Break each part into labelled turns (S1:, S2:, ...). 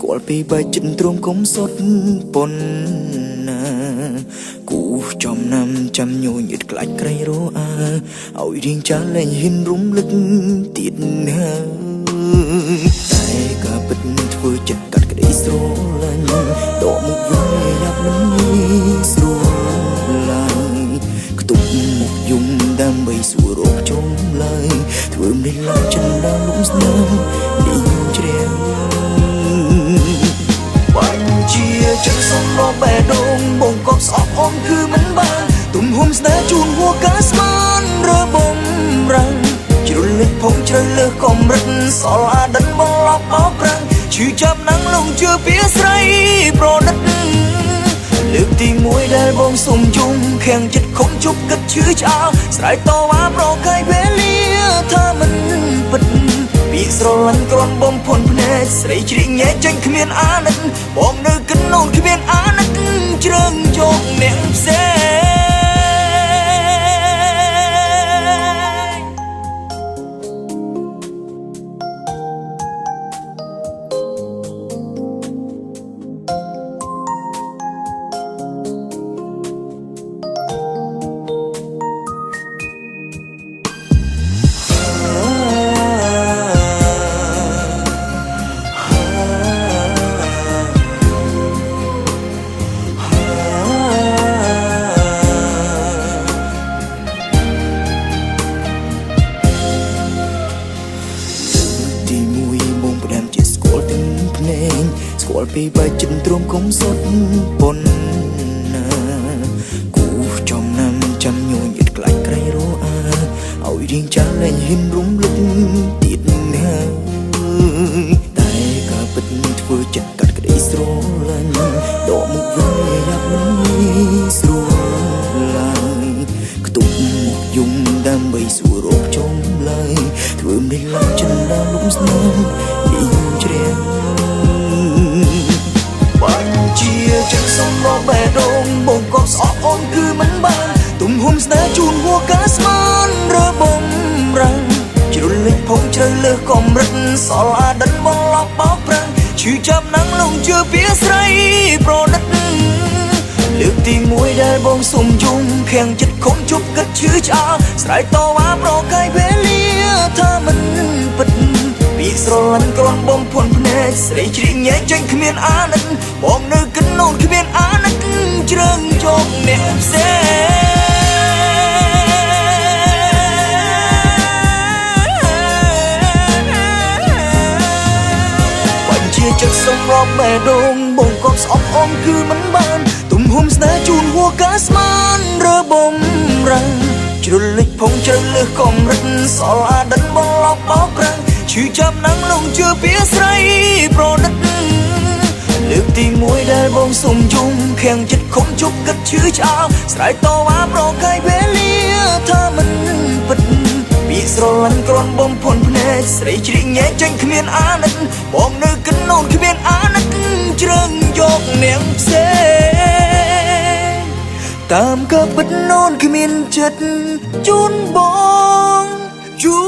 S1: គាល់ពីបែកចិត្តទ្រង់គុំសុតប៉ុនណាគូចំណាំចាំញញឹតខ្លាច់ក្រៃរអើឲ្យរៀងចាស់លែងហ៊ានរំលឹកទៀតណាតែក៏ពិតធ្វើចិត្តកាត់ក្តីស្រឡាញ់ដកមុខវិញយ៉ាប់មិនស្រួលឡើយខ្ទប់មុខយំដើម្បីសួររកជុំឡើយធ្វើមិនឡើងចិនដល់លំស្នាមនេះជ្រាវបញ្ជាចិត្តសំឡងបែដងបងកប់ស្អប់អមគឺមិនបានទុំហុំស្នេហ៍ជូនហួរកាស្មានរើបំរាំងជ្រុលលិចផងជ្រៅលើសកំរិតសល់អាដិនបងឡប់បោកប្រាំងឈឺចាប់ណាំងលងជឿពីស្រីប្រណិតលើកទី1ដែលបងសុំយំខាំងចិត្តខំជប់គិតឈឺឆ្អើស្រែកតវ៉ាប្រកែកវេលាថាមិនពិតពីស្រឡាញ់គ្រាន់បំផុនភ្នែកស្រីជ្រីកញែកចេញគ្មានអាណិតបងនៅកណ្ដូនគ្មានអាណិតជ្រើងជោគអ្នកផ្សេងស្គាល់ពីបែកចិត្តទ្រង់គុំសុតប៉ុនណាគូចំណាំចាំញញឹតខ្លាច់ក្រៃរអើឲ្យរៀងចាស់លែងហ៊ានរំលឹកទៀតណាតែក៏ពិតធ្វើចិត្តកាត់ក្តីស្រឡាញ់ដកមុខវិញយ៉ាប់មិនស្រួលឡើយខ្ទប់មុខយំដើម្បីសួររកជុំឡើយធ្វើមិនឡើងចិនដល់លំស្នាមនេះជ្រាវបញ្ជាចិត្តសំឡងបែដងបងកប់ស្អប់អមគឺមិនបានទុំហុំស្នេហ៍ជូនហួរកាស្មានរើបំរាំងជ្រុលលិចផងជ្រៅលើសកំរិតសល់អាដិនបងឡប់បោកប្រាំងឈឺចាប់ណាំងលងជឿពីស្រីប្រណិតលើកទី1ដែលបងសុំយំខាំងចិត្តខំជប់គិតឈឺឆ្អើស្រែកតវ៉ាប្រកែកវេលាថាមិនពិតពីស្រឡាញ់គ្រាន់បំផុនភ្នែកស្រីជ្រីកញែកចេញគ្មានអាណិតបងនៅកណ្ដូនគ្មានអាណិតជ្រើងជោគអ្នកផ្សេងបញ្ជាចិត្តសំរប់បែដងបងកប់ស្អប់អមគឺមិនបានទុំហុំស្នេហ៍ជូនហួរកាស្មានរើបំរាំងជ្រុលលិចផងជ្រៅលើសកំរិតសល់អាដិនបងឡប់បោកប្រាំងឈឺចាប់ណាំងលងជឿពីស្រីប្រណិតលើកទី1ដែលបងសុំយំខាំងចិត្តខំជប់គិតឈឺឆ្អើស្រែកតវ៉ាប្រកែកវេលាថាមិនពិតពីស្រឡាញ់គ្រាន់បំផុនភ្នែកស្រីជ្រីកញែកចេញគ្មានអាណិតបងនៅកណ្ដូនគ្មានអាណិតជ្រើងយកអ្នកផ្សេងតាមក៏ពិតនោនគ្មានចិត្តជូនបងយូ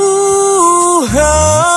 S1: រហើយ